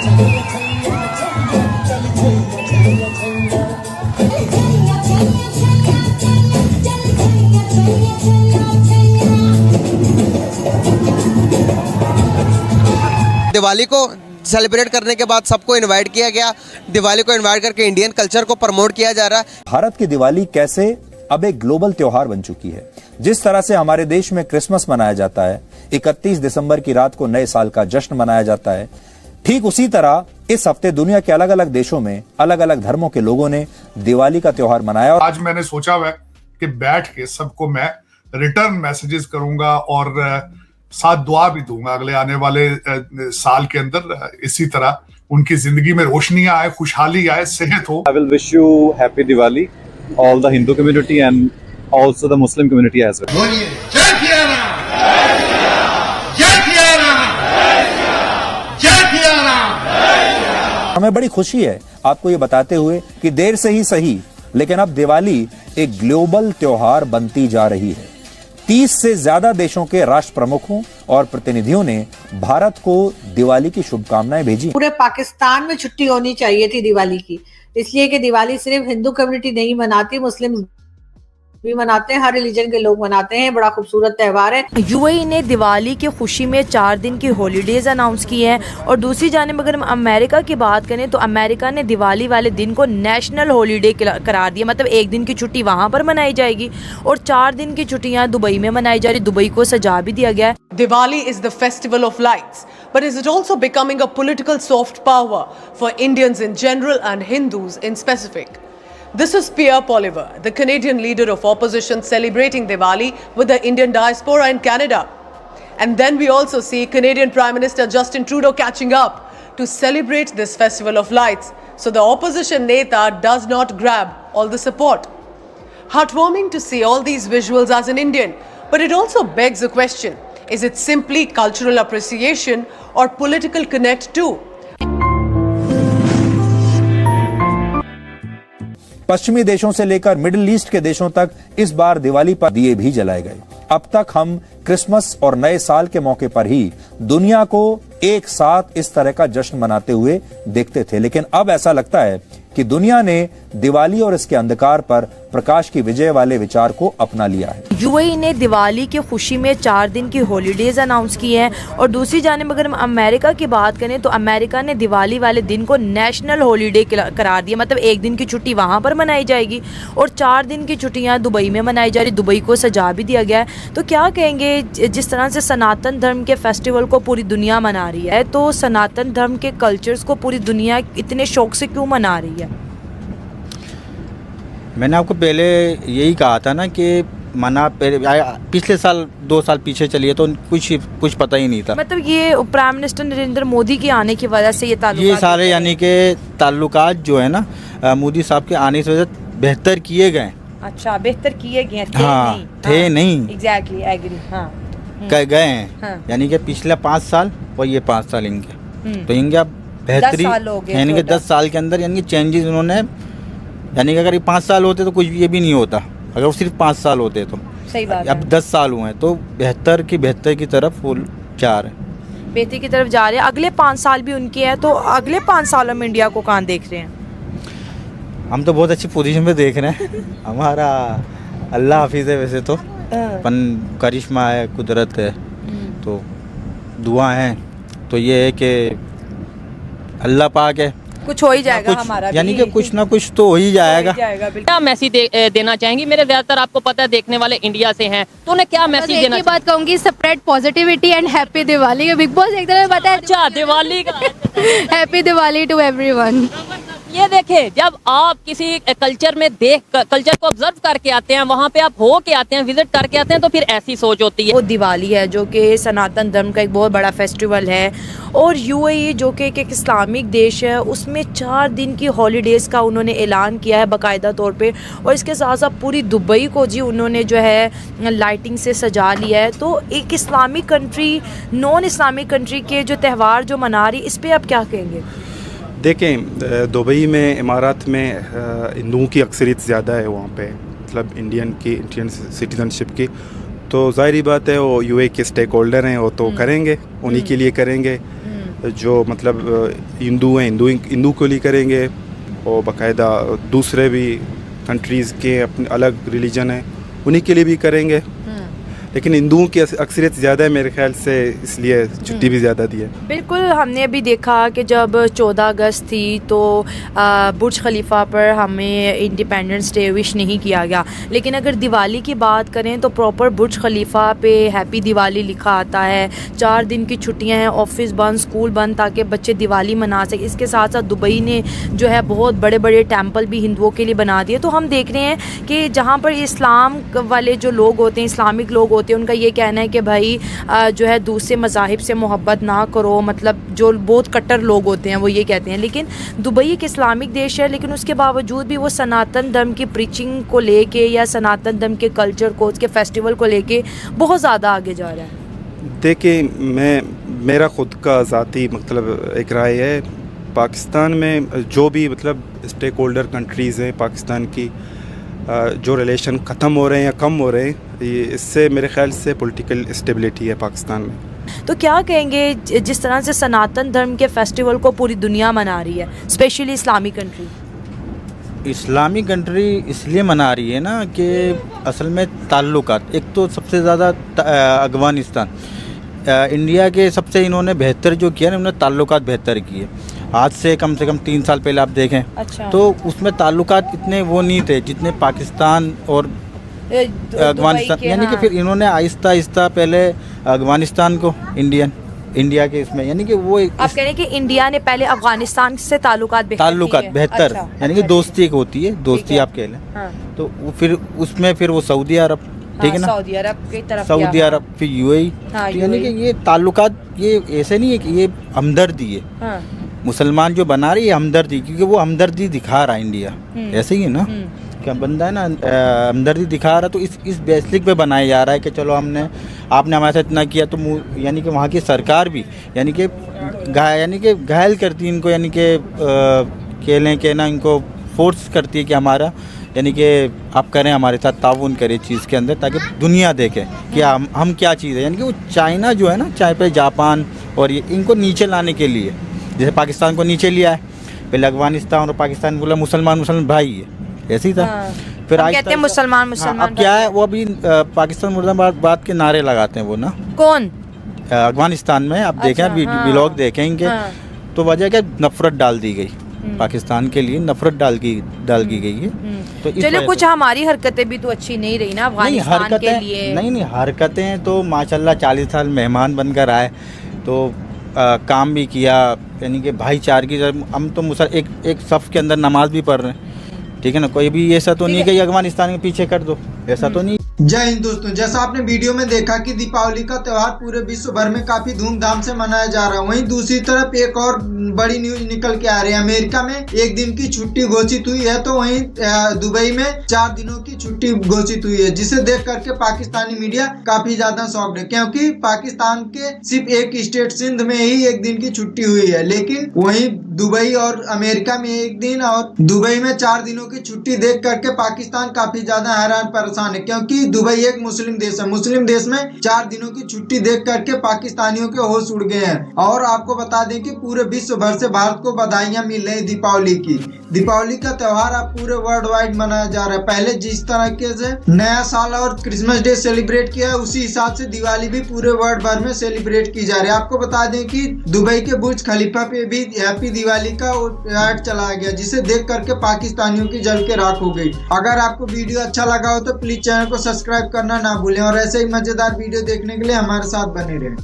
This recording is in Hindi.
दिवाली को सेलिब्रेट करने के बाद सबको इनवाइट किया गया। दिवाली को इनवाइट करके इंडियन कल्चर को प्रमोट किया जा रहा है। भारत की दिवाली कैसे अब एक ग्लोबल त्योहार बन चुकी है। जिस तरह से हमारे देश में क्रिसमस मनाया जाता है, 31 दिसंबर की रात को नए साल का जश्न मनाया जाता है, ठीक उसी तरह इस हफ्ते दुनिया के अलग अलग देशों में अलग अलग धर्मों के लोगों ने दिवाली का त्योहार मनाया। आज मैंने सोचा हुआ है कि बैठ के सबको मैं रिटर्न मैसेजेस करूंगा और साथ दुआ भी दूंगा अगले आने वाले साल के अंदर इसी तरह उनकी जिंदगी में रोशनियां आए, खुशहाली आए, सेहत हो। I will wish you happy Diwali, all the Hindu community and also the Muslim community as well. जय सिया राम, जय सिया राम, जय सिया राम। हमें बड़ी खुशी है आपको ये बताते हुए कि देर से ही सही, लेकिन अब दिवाली एक ग्लोबल त्योहार बनती जा रही है। 30 से ज्यादा देशों के राष्ट्र प्रमुखों और प्रतिनिधियों ने भारत को दिवाली की शुभकामनाएं भेजी। पूरे पाकिस्तान में छुट्टी होनी चाहिए थी दिवाली की, इसलिए कि दिवाली सिर्फ हिंदू कम्युनिटी नहीं मनाती, मुस्लिम भी मनाते हैं, हर रिलीजन के लोग मनाते हैं। बड़ा खूबसूरत त्यौहार है। यूएई ने दिवाली की खुशी में 4 दिन की हॉलीडेज अनाउंस की है। और दूसरी जानिब अगर हम अमेरिका की बात करें तो अमेरिका ने दिवाली वाले दिन को नेशनल हॉलीडे करार दिया। मतलब एक दिन की छुट्टी वहाँ पर मनाई जाएगी और 4 दिन की छुट्टियाँ दुबई में मनाई जा रही। दुबई को सजा भी दिया गया है। Diwali is the festival of lights, but is it also becoming a political soft power for Indians in general and Hindus in specific? This is Pierre Poliver, the Canadian leader of opposition, celebrating Diwali with the Indian diaspora in Canada. And then we also see Canadian Prime Minister Justin Trudeau catching up to celebrate this festival of lights. So the opposition Neta does not grab all the support. Heartwarming to see all these visuals as an Indian, but it also begs a question. Is it simply cultural appreciation or political connect too? पश्चिमी देशों से लेकर मिडिल ईस्ट के देशों तक इस बार दिवाली पर दिए भी जलाए गए। अब तक हम क्रिसमस और नए साल के मौके पर ही दुनिया को एक साथ इस तरह का जश्न मनाते हुए देखते थे, लेकिन अब ऐसा लगता है कि दुनिया ने दिवाली और इसके अंधकार पर प्रकाश की विजय वाले विचार को अपना लिया है। यूएई ने दिवाली की खुशी में 4 दिन की हॉलीडेज अनाउंस की है। और दूसरी जानिब अगर हम अमेरिका की बात करें तो अमेरिका ने दिवाली वाले दिन को नेशनल हॉलीडे करार दिया। मतलब एक दिन की छुट्टी वहाँ पर मनाई जाएगी और 4 दिन की छुट्टियाँ दुबई में मनाई जा रही। दुबई को सजा भी दिया गया है। तो क्या कहेंगे, जिस तरह से सनातन धर्म के फेस्टिवल को पूरी दुनिया मना रही है, तो सनातन धर्म के कल्चर्स को पूरी दुनिया इतने शौक से क्यों मना रही है? मैंने आपको पहले यही कहा था ना कि पिछले साल 2 साल पीछे चलिए तो कुछ पता ही नहीं था। मतलब ये प्राइम मिनिस्टर नरेंद्र मोदी के आने की वजह से ये सारे यानी कि ताल्लुकात जो है ना मोदी साहब के आने की वजह से बेहतर किए गए। अच्छा, बेहतर किए गए थे? हाँ, नहीं, थे नहीं, एग्जैक्टली एग्री। हाँ, गए हैं। यानी कि पिछले 5 साल और ये 5 साल इनके, तो इनके बेहतरी यानी कि 10 साल के अंदर यानी कि चेंजेस उन्होंने, यानी कि अगर ये 5 साल होते तो कुछ ये भी नहीं होता, अगर वो सिर्फ 5 साल होते तो। सही बात अब 10 साल हुए हैं तो बेहतर की तरफ वो जा रहे हैं, बेहतरी की तरफ जा रहे हैं। अगले 5 साल भी उनके हैं, तो अगले 5 सालों में इंडिया को कहाँ देख रहे हैं? हम तो बहुत अच्छी पोजीशन पे देख रहे हैं। हमारा अल्लाह हाफिज़ है वैसे तो, अपन करिश्मा है, कुदरत है, तो दुआ है। तो ये है कि अल्लाह पाक है, कुछ हो ही जाएगा हमारा, यानी कि कुछ ना कुछ तो हो ही जाएगा। क्या मैसेज देना चाहेंगी? मेरे ज्यादातर आपको पता है देखने वाले इंडिया से हैं, तो उन्हें क्या मैसेज देना? एक बात कहूंगी, spread positivity and happy Diwali. Big boss एक तरह बताया। अच्छा, दिवाली का हैप्पी दिवाली टू एवरीवन। ये देखें, जब आप किसी कल्चर में कल्चर को ऑब्जर्व करके आते हैं, वहाँ पे आप हो के आते हैं, विजिट करके आते हैं, तो फिर ऐसी सोच होती है। वो दिवाली है जो कि सनातन धर्म का एक बहुत बड़ा फेस्टिवल है, और यूएई जो कि एक इस्लामिक देश है, उसमें 4 दिन की हॉलीडेज़ का उन्होंने ऐलान किया है बाकायदा तौर पे। और इसके साथ साथ पूरी दुबई को जी उन्होंने जो है लाइटिंग से सजा लिया है। तो एक Islamic country non Islamic country के जो त्यौहार जो मना रही, इस पर आप क्या कहेंगे? देखें, दुबई में, इमारात में हिंदुओं की अक्सरियत ज़्यादा है वहाँ पे, मतलब इंडियन सिटीज़नशिप की। तो ज़ाहिरी बात है वो यूए के स्टेक होल्डर हैं, वो तो करेंगे, उन्हीं के लिए करेंगे। जो मतलब हिंदू हैं हिंदू के लिए करेंगे, और बाकायदा दूसरे भी कंट्रीज़ के अपने अलग रिलीजन हैं उन्हीं के लिए भी करेंगे। लेकिन हिंदुओं की अक्सरियत ज़्यादा है मेरे ख्याल से, इसलिए छुट्टी भी ज़्यादा दी है। बिल्कुल, हमने अभी देखा कि जब 14 अगस्त थी तो बुर्ज खलीफा पर हमें इंडिपेंडेंस डे विश नहीं किया गया, लेकिन अगर दिवाली की बात करें तो प्रॉपर बुर्ज खलीफा पे हैप्पी दिवाली लिखा आता है। 4 दिन की छुट्टियां हैं, ऑफिस बंद, स्कूल बंद, ताकि बच्चे दिवाली मना सकें। इसके साथ साथ दुबई ने जो है बहुत बड़े बड़े टेम्पल भी हिंदुओं के लिए बना दिए। तो हम देख रहे हैं कि जहाँ पर इस्लाम वाले जो लोग होते हैं, इस्लामिक लोग होते हैं, उनका ये कहना है कि भाई जो है दूसरे मज़ाहिब से मोहब्बत ना करो, मतलब जो बहुत कट्टर लोग होते हैं वो ये कहते हैं। लेकिन दुबई एक इस्लामिक देश है, लेकिन उसके बावजूद भी वो सनातन धर्म की प्रीचिंग को लेके या सनातन धर्म के कल्चर को, उसके फेस्टिवल को लेके बहुत ज़्यादा आगे जा रहा है। देखिए, मेरा ख़ुद का ज़ाती मतलब एक राय है, पाकिस्तान में जो भी मतलब स्टेक होल्डर कंट्रीज़ हैं पाकिस्तान की, जो रिलेशन ख़त्म हो रहे हैं या कम हो रहे हैं, इससे मेरे ख्याल से पॉलिटिकल स्टेबिलिटी है पाकिस्तान में। तो क्या कहेंगे जिस तरह से सनातन धर्म के फेस्टिवल को पूरी दुनिया मना रही है, specially Islamic country? Islamic country इसलिए मना रही है ना कि असल में ताल्लुकात, एक तो सबसे ज़्यादा अफ़गानिस्तान, इंडिया के सबसे इन्होंने बेहतर जो किया ना, उन्होंने ताल्लुकात बेहतर किए। आज से कम 3 साल पहले आप देखें, अच्छा, तो उसमें ताल्लुकात इतने वो नहीं थे जितने पाकिस्तान और अफ़गानिस्तान, यानी कि फिर इन्होंने आहिस्ता आहिस्ता पहले अफ़गानिस्तान को इंडिया के इसमें, यानी कि वो आप कह रहे हैं कि इंडिया ने पहले अफ़गानिस्तान से ताल्लुकात बेहतर, अच्छा, यानी कि दोस्ती एक होती है, दोस्ती आप कह लें। हाँ। तो फिर उसमें फिर वो सऊदी अरब, ठीक है ना, सऊदी अरब की तरफ, सऊदी अरब, फिर यूएई, हाँ, तो यानी कि ये ताल्लुकात ये ऐसे नहीं है कि ये हमदर्दी है। हाँ। मुसलमान जो बना रही है हमदर्दी, क्योंकि वो हमदर्दी दिखा रहा है इंडिया, ऐसे ही है ना, क्या बंदा है ना हमदर्दी दिखा रहा, तो इस बेसिक पे बनाया जा रहा है कि चलो आपने हमारे साथ इतना किया, तो यानी कि वहाँ की सरकार भी यानी कि घायल करती है इनको, यानी कि कह लें कि ना इनको फोर्स करती है कि हमारा यानी कि आप करें, हमारे साथ ताउन करें चीज़ के अंदर, ताकि दुनिया देखे कि हम क्या चीज़ है। यानी कि वो चाइना जो है ना, चाहे पे जापान और ये इनको नीचे लाने के लिए, जैसे पाकिस्तान को नीचे लिया है, पहले अफ़गानिस्तान और पाकिस्तान बोला मुसलमान भाई है, ऐसे ही था। फिर आज कहते हैं मुसलमान अब क्या है, वो अभी पाकिस्तान मुर्दाबाद के नारे लगाते हैं वो ना, कौन? अफ़गानिस्तान में आप देखें, व्लॉग देखेंगे, तो वजह क्या, नफरत डाल दी गई पाकिस्तान के लिए, नफरत डाल की गई है। तो चलो कुछ हमारी हरकतें भी तो अच्छी नहीं रही ना अफ़गानिस्तान के लिए। नहीं, हरकतें तो माशाल्लाह 40 साल मेहमान बनकर आए, तो काम भी किया, यानी कि भाईचारगी, हम तो एक सफ़ के अंदर नमाज भी पढ़ रहे हैं, ठीक है ना, कोई भी ऐसा तो नहीं कि अफ़गानिस्तान के पीछे कर दो, ऐसा तो नहीं। जय हिंद दोस्तों, जैसा आपने वीडियो में देखा कि दीपावली का त्योहार पूरे विश्व भर में काफी धूमधाम से मनाया जा रहा है, वहीं दूसरी तरफ एक और बड़ी न्यूज निकल के आ रही है। अमेरिका में 1 दिन की छुट्टी घोषित हुई है, तो वहीं दुबई में 4 दिनों की छुट्टी घोषित हुई है, जिसे देख करके पाकिस्तानी मीडिया काफी ज्यादा शॉक्ड है, क्योंकि पाकिस्तान के सिर्फ एक स्टेट सिंध में ही 1 दिन की छुट्टी हुई है, लेकिन वहीं दुबई और अमेरिका में 1 दिन और दुबई में 4 दिनों की छुट्टी देख करके पाकिस्तान काफी ज्यादा हैरान परेशान है, क्योंकि दुबई एक मुस्लिम देश है। मुस्लिम देश में 4 दिनों की छुट्टी देख करके पाकिस्तानियों के होश उड़ गए हैं। और आपको बता दें कि पूरे विश्व भर से भारत को बधाइयां मिल रही दीपावली की। दीपावली का त्योहार अब पूरे वर्ल्ड वाइड मनाया जा रहा है। पहले जिस तरीके से नया साल और क्रिसमस डे सेलिब्रेट किया है, उसी हिसाब से दिवाली भी पूरे वर्ल्ड भर में सेलिब्रेट की जा रही है। आपको बता दें कि दुबई के बुर्ज खलीफा पे भी हैप्पी दिवाली का ऐड चलाया गया, जिसे देख करके पाकिस्तानियों की जल के राख हो गई। अगर आपको वीडियो अच्छा लगा हो तो प्लीज चैनल को सब्सक्राइब करना ना भूलें, और ऐसे ही मजेदार वीडियो देखने के लिए हमारे साथ बने रहें।